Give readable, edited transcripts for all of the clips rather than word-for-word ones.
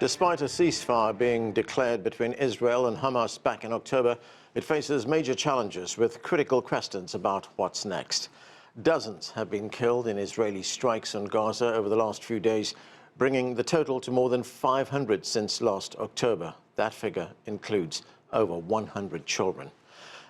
Despite a ceasefire being declared between Israel and Hamas back in October, it faces major challenges with critical questions about what's next. Dozens have been killed in Israeli strikes on Gaza over the last few days, bringing the total to more than 500 since last October. That figure includes over 100 children.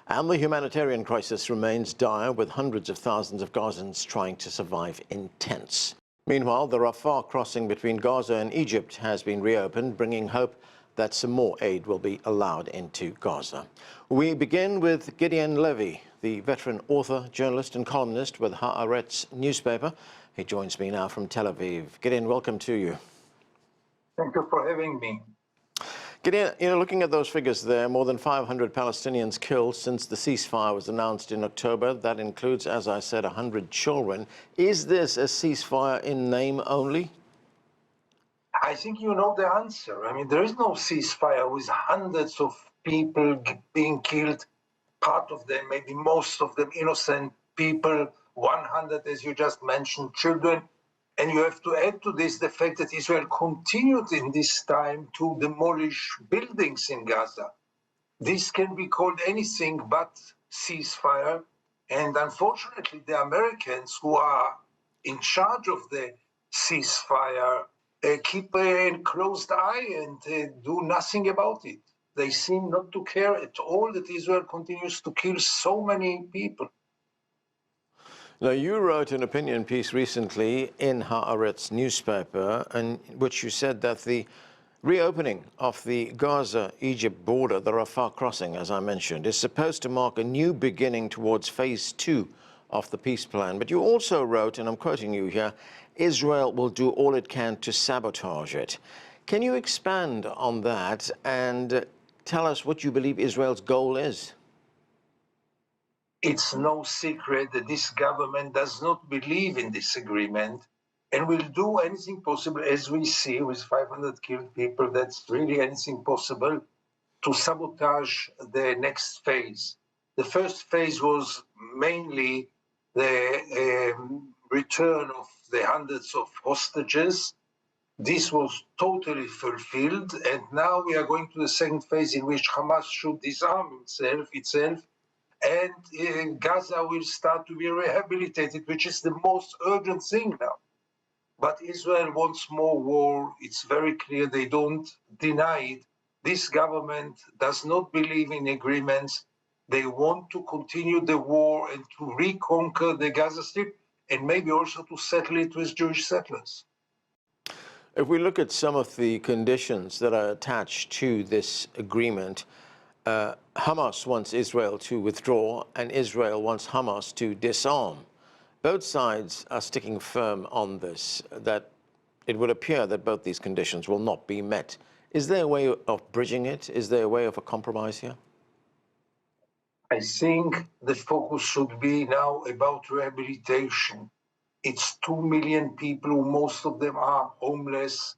And the humanitarian crisis remains dire, with hundreds of thousands of Gazans trying to survive in tents. Meanwhile, the Rafah crossing between Gaza and Egypt has been reopened, bringing hope that some more aid will be allowed into Gaza. We begin with Gideon Levy, the veteran author, journalist and columnist with Haaretz newspaper. He joins me now from Tel Aviv. Gideon, welcome to you. Thank you for having me. Gideon, looking at those figures there, more than 500 Palestinians killed since the ceasefire was announced in October. That includes, as I said, 100 children. Is this a ceasefire in name only? I think you know the answer. I mean, there is no ceasefire with hundreds of people being killed, part of them, maybe most of them innocent people, 100, as you just mentioned, children. And you have to add to this the fact that Israel continued in this time to demolish buildings in Gaza. This can be called anything but ceasefire. And unfortunately, the Americans who are in charge of the ceasefire keep a closed eye and do nothing about it. They seem not to care at all that Israel continues to kill so many people. Now, you wrote an opinion piece recently in Haaretz newspaper in which you said that the reopening of the Gaza-Egypt border, the Rafah crossing, as I mentioned, is supposed to mark a new beginning towards phase 2 of the peace plan. But you also wrote, and I'm quoting you here, Israel will do all it can to sabotage it. Can you expand on that and tell us what you believe Israel's goal is? It's no secret that this government does not believe in this agreement and will do anything possible, as we see with 500 killed people, that's really anything possible, to sabotage the next phase. The first phase was mainly the return of the hundreds of hostages. This was totally fulfilled, and now we are going to the second phase in which Hamas should disarm itself, and Gaza will start to be rehabilitated, which is the most urgent thing now. But Israel wants more war. It's very clear. They don't deny it. This government does not believe in agreements. They want to continue the war and to reconquer the Gaza Strip and maybe also to settle it with Jewish settlers. If we look at some of the conditions that are attached to this agreement, Hamas wants Israel to withdraw, and Israel wants Hamas to disarm. Both sides are sticking firm on this, that it would appear that both these conditions will not be met. Is there a way of bridging it? Is there a way of a compromise here? I think the focus should be now about rehabilitation. It's 2 million people, most of them are homeless,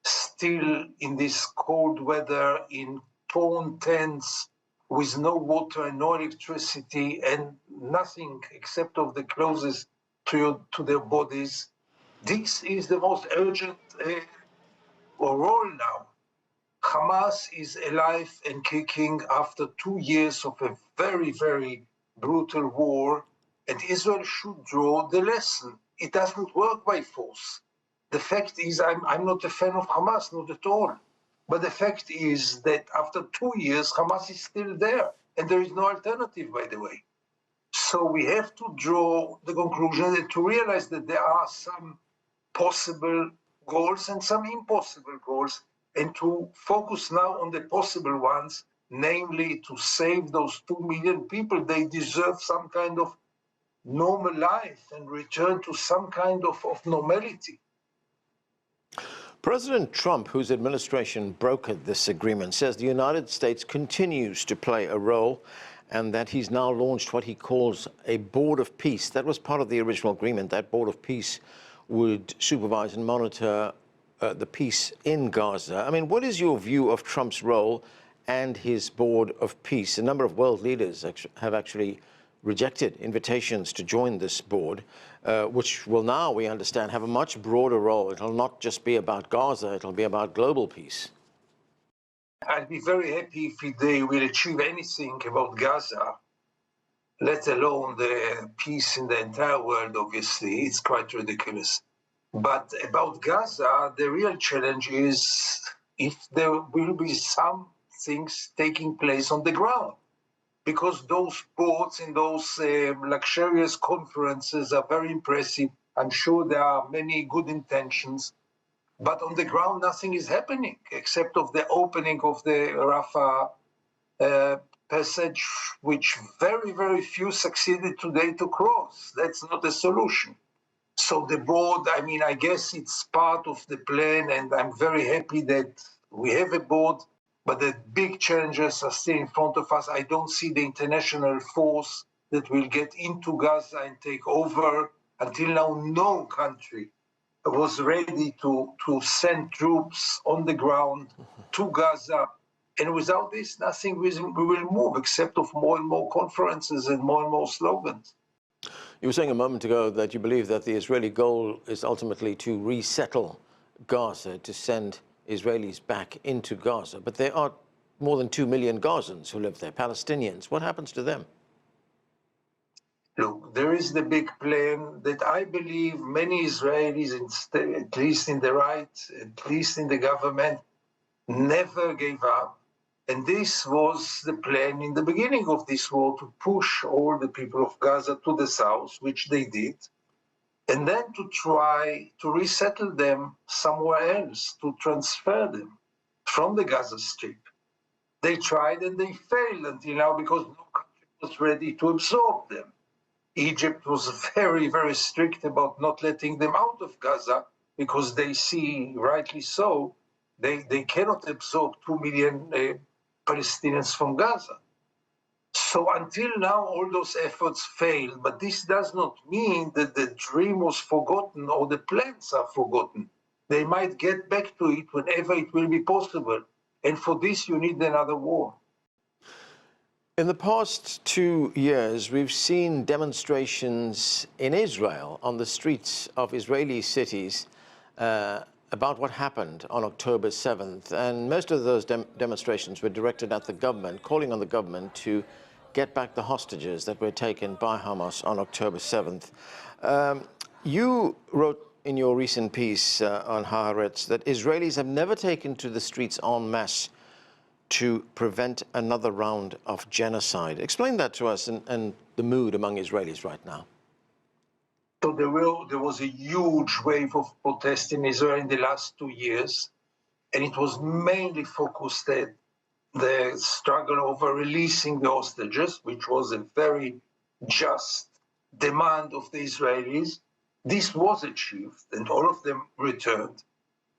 still in this cold weather, in torn tents, with no water and no electricity and nothing except of the clothes to their bodies. This is the most urgent role now. Hamas is alive and kicking after 2 years of a very, very brutal war, and Israel should draw the lesson. It doesn't work by force. The fact is, I'm not a fan of Hamas, not at all. But the fact is that after 2 years, Hamas is still there, and there is no alternative, by the way. So we have to draw the conclusion and to realize that there are some possible goals and some impossible goals, and to focus now on the possible ones, namely to save those 2 million people. They deserve some kind of normal life and return to some kind of normality. President Trump, whose administration brokered this agreement, says the United States continues to play a role and that he's now launched what he calls a board of peace. That was part of the original agreement. That board of peace would supervise and monitor the peace in Gaza. I mean, what is your view of Trump's role and his board of peace? A number of world leaders have actually rejected invitations to join this board, which will now, we understand, have a much broader role. It'll not just be about Gaza, it'll be about global peace. I'd be very happy if they will achieve anything about Gaza, let alone the peace in the entire world, obviously. It's quite ridiculous. But about Gaza, the real challenge is if there will be some things taking place on the ground. Because those boards in those luxurious conferences are very impressive. I'm sure there are many good intentions. But on the ground, nothing is happening except of the opening of the Rafah passage, which very, very few succeeded today to cross. That's not a solution. So the board, I mean, I guess it's part of the plan, and I'm very happy that we have a board, but the big challenges are still in front of us. I don't see the international force that will get into Gaza and take over. Until now, no country was ready to send troops on the ground to Gaza. And without this, nothing we will move except of more and more conferences and more slogans. You were saying a moment ago that you believe that the Israeli goal is ultimately to resettle Gaza, to send Israelis back into Gaza. But there are more than 2 million Gazans who live there, Palestinians. What happens to them? Look, there is the big plan that I believe many Israelis, at least in the right, at least in the government, never gave up. And this was the plan in the beginning of this war, to push all the people of Gaza to the south, which they did, and then to try to resettle them somewhere else, to transfer them from the Gaza Strip. They tried and they failed until now because no country was ready to absorb them. Egypt was very, very strict about not letting them out of Gaza because they see, rightly so, they cannot absorb 2 million Palestinians from Gaza. So until now, all those efforts failed, but this does not mean that the dream was forgotten or the plans are forgotten. They might get back to it whenever it will be possible. And for this, you need another war. In the past 2 years, we've seen demonstrations in Israel on the streets of Israeli cities about what happened on October 7th. And most of those demonstrations were directed at the government, calling on the government to get back the hostages that were taken by Hamas on October 7th. You wrote in your recent piece on Haaretz that Israelis have never taken to the streets en masse to prevent another round of genocide. Explain that to us and the mood among Israelis right now. So there was a huge wave of protest in Israel in the last 2 years, and it was mainly focused at the struggle over releasing the hostages, which was a very just demand of the Israelis. This was achieved, and all of them returned.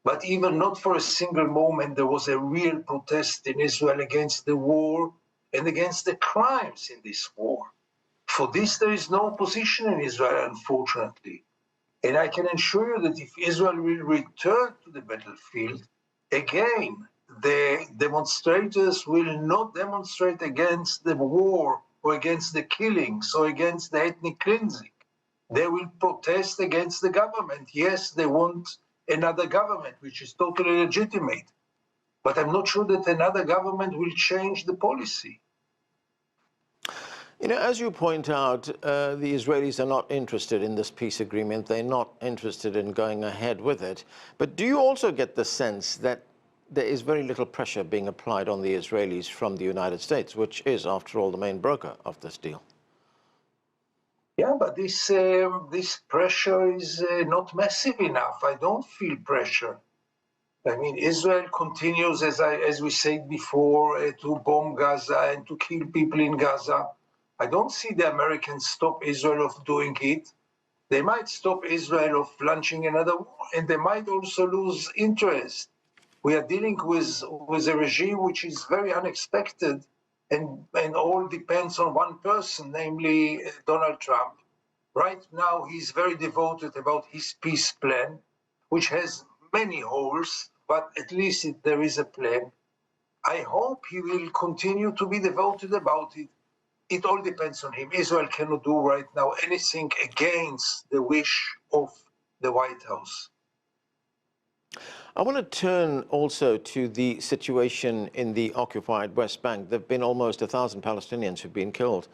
But even not for a single moment, there was a real protest in Israel against the war and against the crimes in this war. For this, there is no opposition in Israel, unfortunately. And I can assure you that if Israel will return to the battlefield, again, the demonstrators will not demonstrate against the war or against the killings or against the ethnic cleansing. They will protest against the government. Yes, they want another government, which is totally legitimate. But I'm not sure that another government will change the policy. You know, as you point out, the Israelis are not interested in this peace agreement. They're not interested in going ahead with it. But do you also get the sense that there is very little pressure being applied on the Israelis from the United States, which is, after all, the main broker of this deal? Yeah, but this pressure is not massive enough. I don't feel pressure. I mean, Israel continues, as we said before, to bomb Gaza and to kill people in Gaza. I don't see the Americans stop Israel of doing it. They might stop Israel of launching another war, and they might also lose interest. We are dealing with a regime which is very unexpected, and all depends on one person, namely Donald Trump. Right now, he's very devoted about his peace plan, which has many holes, but at least there is a plan. I hope he will continue to be devoted about it. it all depends on him. Israel cannot do right now anything against the wish of the White House. I want to turn also to the situation in the occupied West Bank. There have been almost 1,000 Palestinians who've been killed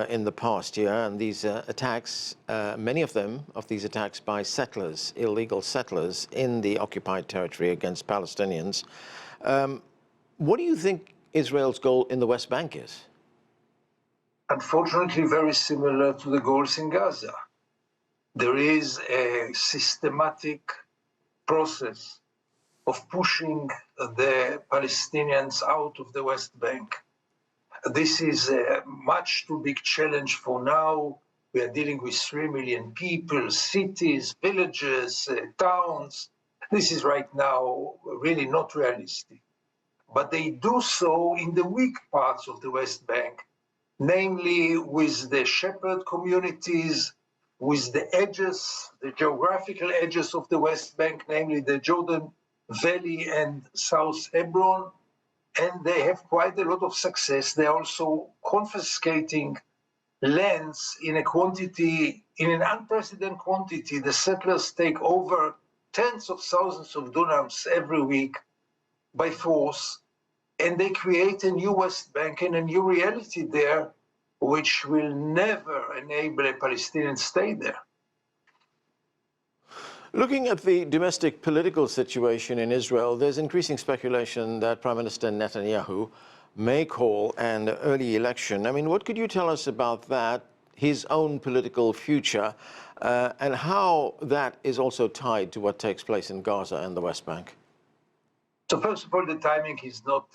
in the past year, and these attacks, many of these attacks by settlers, illegal settlers in the occupied territory against Palestinians. What do you think Israel's goal in the West Bank is? Unfortunately, very similar to the goals in Gaza. There is a systematic process of pushing the Palestinians out of the West Bank. This is a much too big challenge for now. We are dealing with 3 million people, cities, villages, towns. This is right now really not realistic. But they do so in the weak parts of the West Bank, namely with the shepherd communities, with the edges, the geographical edges of the West Bank, namely the Jordan Valley and South Hebron, and they have quite a lot of success. They're also confiscating lands in an unprecedented quantity. The settlers take over tens of thousands of dunams every week by force, and they create a new West Bank and a new reality there, which will never enable a Palestinian state there. Looking at the domestic political situation in Israel, there's increasing speculation that Prime Minister Netanyahu may call an early election. I mean, what could you tell us about that, his own political future, and how that is also tied to what takes place in Gaza and the West Bank? So first of all, the timing is not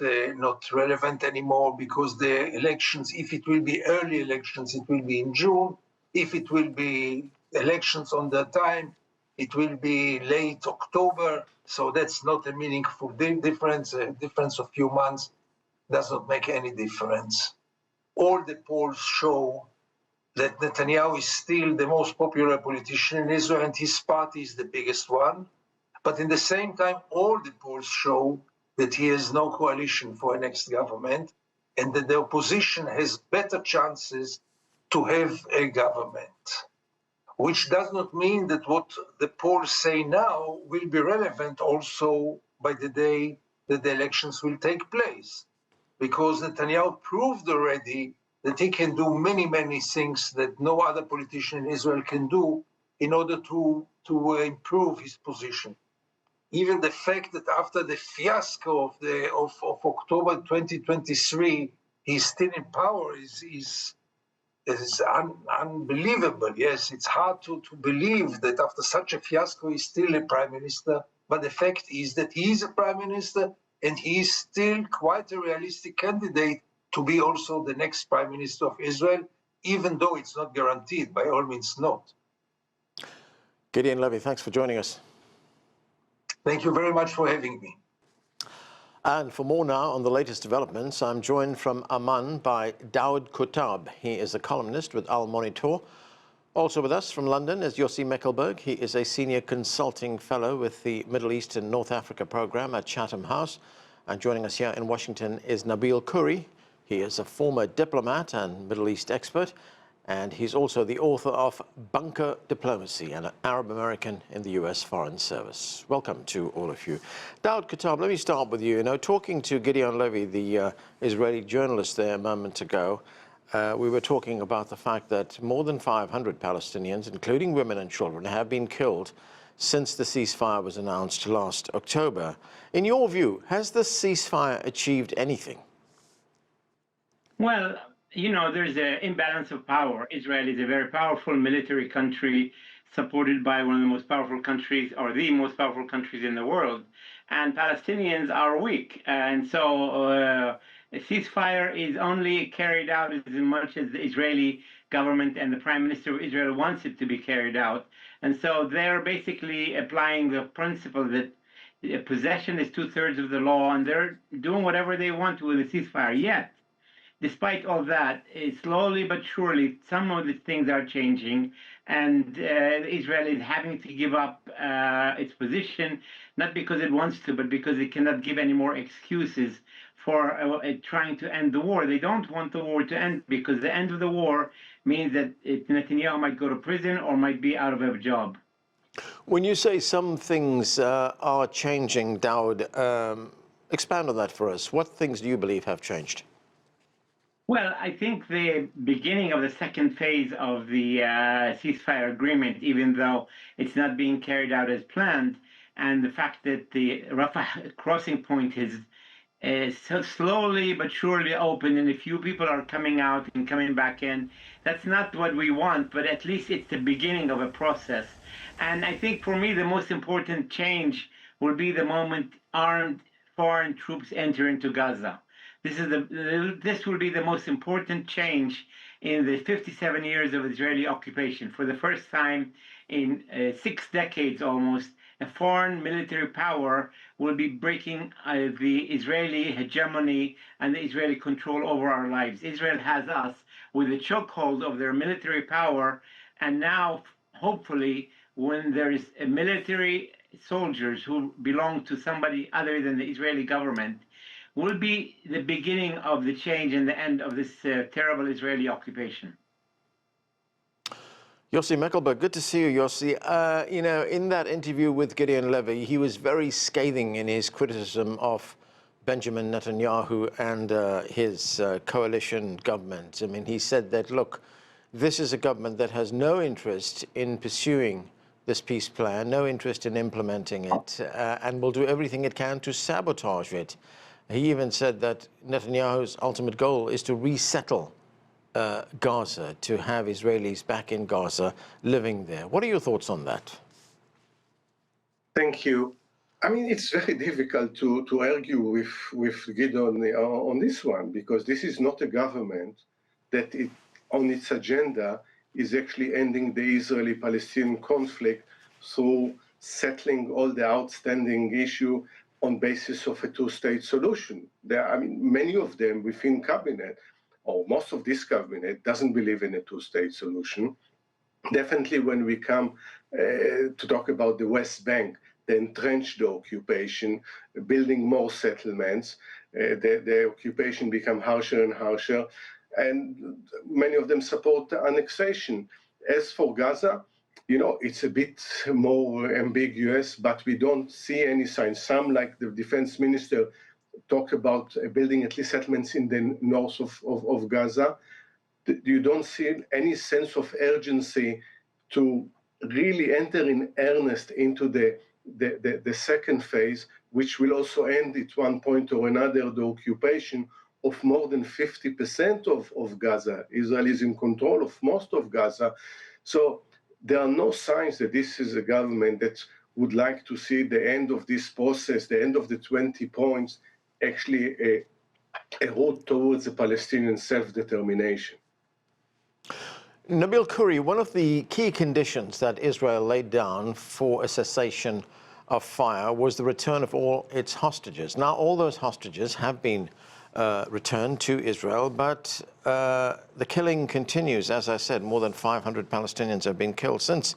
relevant anymore, because the elections, if it will be early elections, it will be in June. If it will be elections on the time, it will be late October. So that's not a meaningful difference. A difference of few months does not make any difference. All the polls show that Netanyahu is still the most popular politician in Israel, and his party is the biggest one. But in the same time, all the polls show that he has no coalition for a next government, and that the opposition has better chances to have a government, which does not mean that what the polls say now will be relevant also by the day that the elections will take place, because Netanyahu proved already that he can do many, many things that no other politician in Israel can do in order to improve his position. Even the fact that after the fiasco of October 2023, he's still in power is unbelievable. Yes, it's hard to believe that after such a fiasco, he's still a prime minister. But the fact is that he is a prime minister, and he is still quite a realistic candidate to be also the next prime minister of Israel, even though it's not guaranteed, by all means not. Gideon Levy, thanks for joining us. Thank you very much for having me. And for more now on the latest developments, I'm joined from Amman by Daoud Kuttab. He is a columnist with Al Monitor. Also with us from London is Yossi Mekelberg. He is a senior consulting fellow with the Middle East and North Africa program at Chatham House. And joining us here in Washington is Nabeel Khoury. He is a former diplomat and Middle East expert, and he's also the author of Bunker Diplomacy, an Arab American in the U.S. Foreign Service. Welcome to all of you. Daoud Kuttab, let me start with you. Talking to Gideon Levy, the Israeli journalist there a moment ago, we were talking about the fact that more than 500 Palestinians, including women and children, have been killed since the ceasefire was announced last October. In your view, has the ceasefire achieved anything? Well, there's an imbalance of power. Israel is a very powerful military country supported by one of the most powerful countries, or the most powerful countries in the world. And Palestinians are weak. And so a ceasefire is only carried out as much as the Israeli government and the Prime Minister of Israel wants it to be carried out. And so they're basically applying the principle that possession is 2/3 of the law, and they're doing whatever they want with the ceasefire. Yet, despite all that, slowly but surely, some of the things are changing, and Israel is having to give up its position, not because it wants to, but because it cannot give any more excuses for trying to end the war. They don't want the war to end, because the end of the war means that Netanyahu might go to prison or might be out of a job. When you say some things are changing, Daoud, expand on that for us. What things do you believe have changed? Well, I think the beginning of the second phase of the ceasefire agreement, even though it's not being carried out as planned, and the fact that the Rafah crossing point is so slowly but surely open, and a few people are coming out and coming back in. That's not what we want, but at least it's the beginning of a process. And I think for me, the most important change will be the moment armed foreign troops enter into Gaza. This will be the most important change in the 57 years of Israeli occupation. For the first time in 6 decades almost, a foreign military power will be breaking the Israeli hegemony and the Israeli control over our lives. Israel has us with a chokehold of their military power, and now, hopefully, when there is a military soldiers who belong to somebody other than the Israeli government, will be the beginning of the change and the end of this terrible Israeli occupation. Yossi Mekelberg, good to see you, Yossi. You know, in that interview with Gideon Levy, he was very scathing in his criticism of Benjamin Netanyahu and his coalition government. I mean, he said that, look, this is a government that has no interest in pursuing this peace plan, no interest in implementing it, and will do everything it can to sabotage it. He even said that Netanyahu's ultimate goal is to resettle Gaza, to have Israelis back in Gaza living there. What are your thoughts on that? Thank you. I mean, it's very difficult to argue with Gideon on this one, because this is not a government that on its agenda is actually ending the Israeli-Palestinian conflict through settling all the outstanding issue on basis of a two-state solution. I mean, many of them within cabinet, or most of this cabinet, doesn't believe in a two-state solution. Definitely when we come to talk about the West Bank, they entrenched the occupation, building more settlements, the occupation become harsher and harsher, and many of them support the annexation. As for Gaza, you know, it's a bit more ambiguous, but we don't see any signs. Some, like the defense minister, talk about building at least settlements in the north of Gaza. You don't see any sense of urgency to really enter in earnest into the second phase, which will also end at one point or another the occupation of more than 50% of Gaza. Israel is in control of most of Gaza. So there are no signs that this is a government that would like to see the end of this process, the end of the 20 points, actually a road towards the Palestinian self-determination. Nabeel Khoury, one of the key conditions that Israel laid down for a cessation of fire was the return of all its hostages. Now, all those hostages have been returned to Israel, but the killing continues. As I said, more than 500 Palestinians have been killed since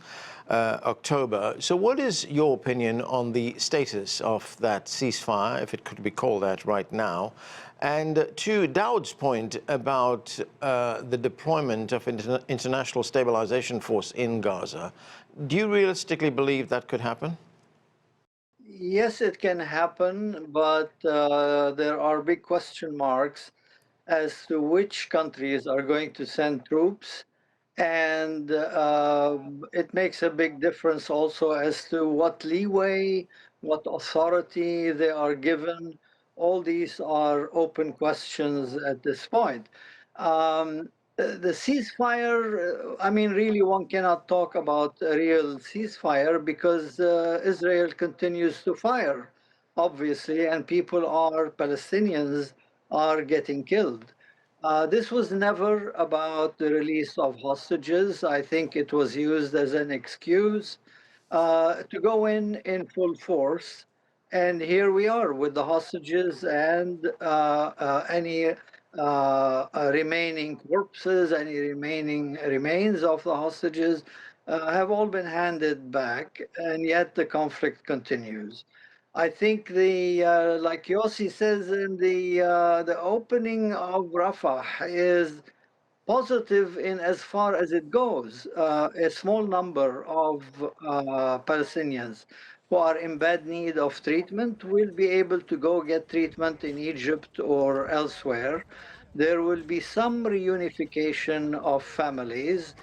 October. So what is your opinion on the status of that ceasefire, if it could be called that right now? And to Daoud's point about the deployment of international stabilization force in Gaza, do you realistically believe that could happen? Yes, it can happen, but there are big question marks as to which countries are going to send troops. And it makes a big difference also as to what leeway, what authority they are given. All these are open questions at this point. The ceasefire, I mean, really one cannot talk about a real ceasefire because Israel continues to fire, obviously, and Palestinians are getting killed. This was never about the release of hostages. I think it was used as an excuse to go in full force. And here we are with the hostages and any remaining corpses, any remaining remains of the hostages have all been handed back, and yet the conflict continues. I think like Yossi says, in the opening of Rafah is positive in as far as it goes. A small number of Palestinians who are in bad need of treatment will be able to go get treatment in Egypt or elsewhere. There will be some reunification of families,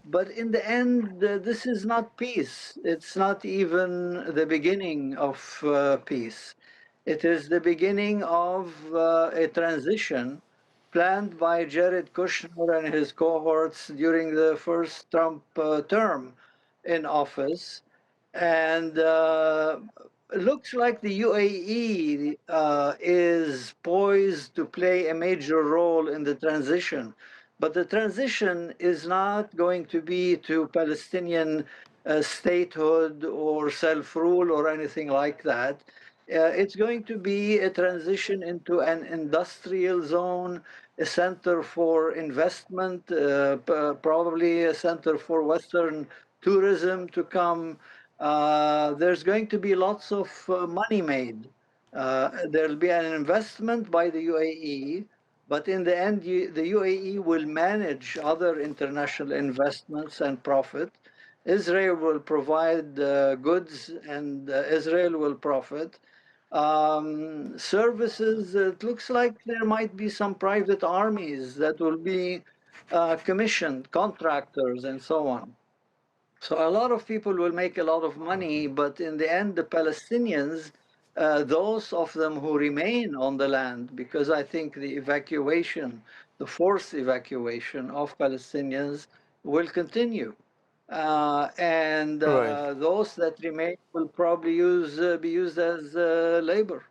but in the end, this is not peace. It's not even the beginning of peace. It is the beginning of a transition planned by Jared Kushner and his cohorts during the first Trump term in office. And it looks like the UAE is poised to play a major role in the transition. But the transition is not going to be to Palestinian statehood or self-rule or anything like that. It's going to be a transition into an industrial zone, a center for investment, probably a center for Western tourism to come. There's going to be lots of money made. There'll be an investment by the UAE, but in the end, the UAE will manage other international investments and profit. Israel will provide goods, and Israel will profit. Services, it looks like there might be some private armies that will be commissioned, contractors, and so on. So a lot of people will make a lot of money, but in the end, the Palestinians, those of them who remain on the land, because I think the evacuation, the forced evacuation of Palestinians will continue. And Right. those that remain will probably be used as labor.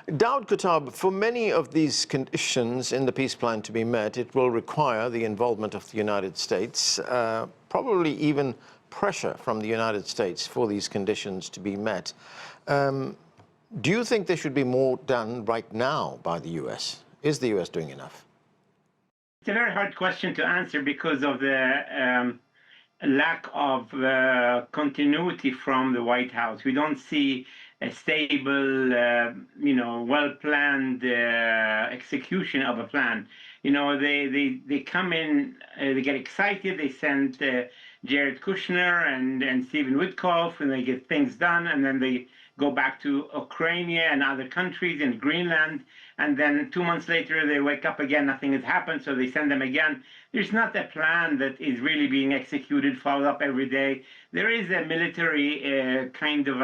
Daoud Kuttab, for many of these conditions in the peace plan to be met, it will require the involvement of the United States, probably even pressure from the United States for these conditions to be met. Do you think there should be more done right now by the U.S.? Is the U.S. doing enough? It's a very hard question to answer because of the lack of continuity from the White House. We don't see a stable, well-planned execution of a plan. They come in, they get excited, they send Jared Kushner and Stephen Witkoff, and they get things done, and then they go back to Ukraine and other countries in Greenland, and then 2 months later they wake up again, nothing has happened, so they send them again. There's not a plan that is really being executed, followed up every day. There is a military kind of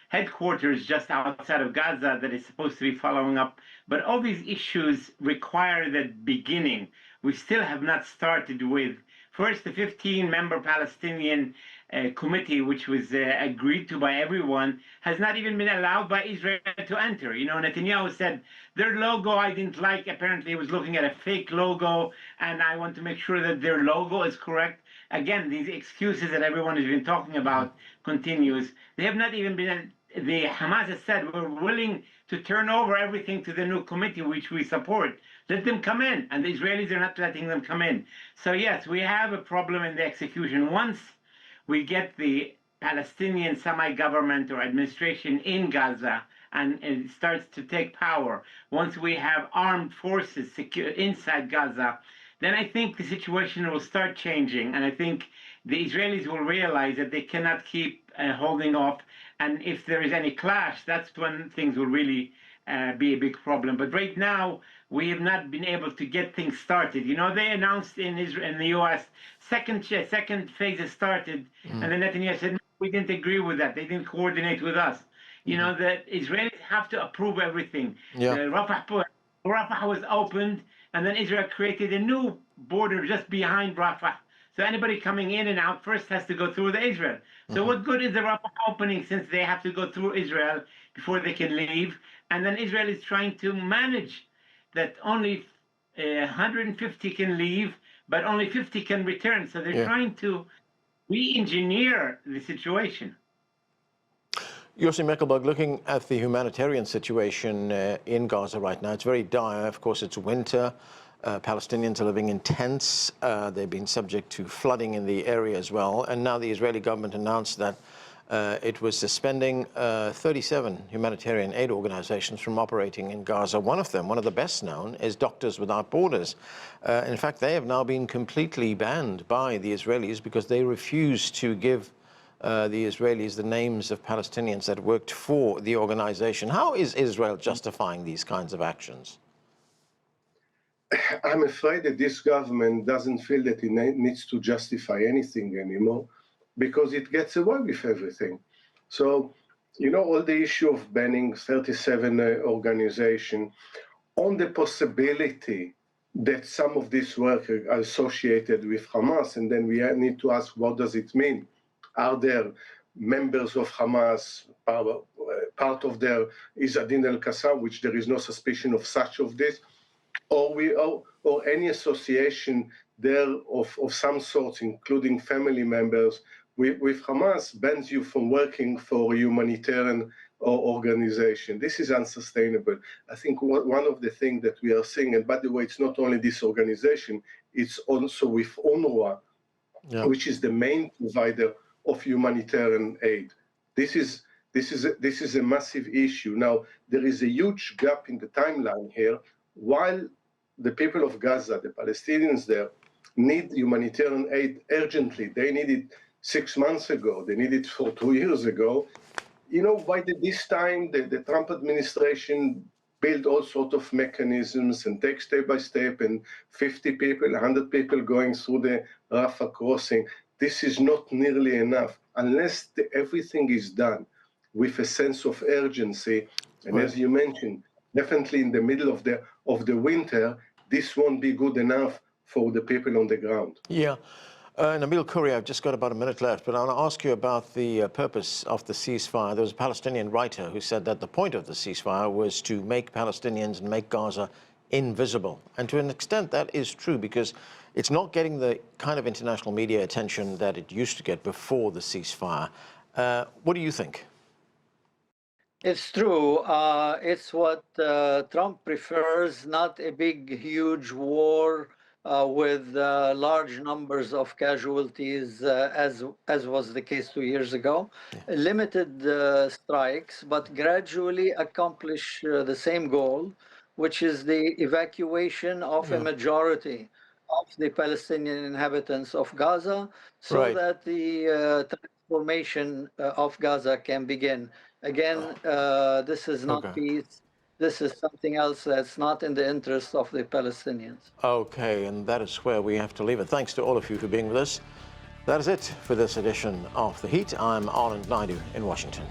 headquarters just outside of Gaza that is supposed to be following up, but all these issues require that beginning. We still have not started with first the 15-member Palestinian committee, which was agreed to by everyone, has not even been allowed by Israel to enter. Netanyahu said their logo I didn't like. Apparently he was looking at a fake logo, and I want to make sure that their logo is correct. Again, these excuses that everyone has been talking about continues. They have not even been, the Hamas has said, we're willing to turn over everything to the new committee, which we support. Let them come in, and the Israelis are not letting them come in. So yes, we have a problem in the execution. Once we get the Palestinian semi-government or administration in Gaza and it starts to take power, once we have armed forces secure inside Gaza, then I think the situation will start changing. And I think the Israelis will realize that they cannot keep holding off. And if there is any clash, that's when things will really be a big problem. But right now, we have not been able to get things started. They announced in Israel, in the U.S., second phase has started, and then Netanyahu said, no, we didn't agree with that. They didn't coordinate with us. The Israelis have to approve everything. Yeah. Rafah was opened, and then Israel created a new border just behind Rafah. So anybody coming in and out first has to go through the Israel. So what good is the Rafah opening since they have to go through Israel before they can leave? And then Israel is trying to manage that only 150 can leave, but only 50 can return. So they're trying to re-engineer the situation. Yossi Mekelberg, looking at the humanitarian situation in Gaza right now, it's very dire. Of course, it's winter. Palestinians are living in tents. They've been subject to flooding in the area as well. And now the Israeli government announced that it was suspending 37 humanitarian aid organizations from operating in Gaza. One of them, one of the best known, is Doctors Without Borders. In fact, they have now been completely banned by the Israelis because they refuse to give the Israelis the names of Palestinians that worked for the organization. How is Israel justifying these kinds of actions? I'm afraid that this government doesn't feel that it needs to justify anything anymore because it gets away with everything. So, you know, all the issue of banning 37 organizations on the possibility that some of this work are associated with Hamas, and then we need to ask, what does it mean? Are there members of Hamas, part of their Izzadin al-Qassam, which there is no suspicion of such of this, or any association there of some sort, including family members with Hamas, bans you from working for a humanitarian organization. This is unsustainable. I think one of the things that we are seeing, and by the way, it's not only this organization, it's also with UNRWA, which is the main provider of humanitarian aid. This is a massive issue. Now, there is a huge gap in the timeline here. While the people of Gaza, the Palestinians there, need humanitarian aid urgently, they need it 6 months ago, they need it for 2 years ago. You know, by this time, the Trump administration built all sorts of mechanisms and take step by step, and 50 people, 100 people going through the Rafah crossing. This is not nearly enough unless everything is done with a sense of urgency. And as you mentioned, definitely in the middle of the winter, this won't be good enough for the people on the ground. Yeah. Nabeel Khoury, I've just got about a minute left, but I want to ask you about the purpose of the ceasefire. There was a Palestinian writer who said that the point of the ceasefire was to make Palestinians and make Gaza invisible. And to an extent, that is true, because it's not getting the kind of international media attention that it used to get before the ceasefire. What do you think? It's true. It's what Trump prefers, not a big, huge war with large numbers of casualties, as was the case 2 years ago. Yeah. Limited strikes, but gradually accomplish the same goal, which is the evacuation of a majority of the Palestinian inhabitants of Gaza, so that the transformation of Gaza can begin. Again, this is not peace. This is something else that's not in the interest of the Palestinians. Okay, and that is where we have to leave it. Thanks to all of you for being with us. That is it for this edition of The Heat. I'm Arlen Naidu in Washington.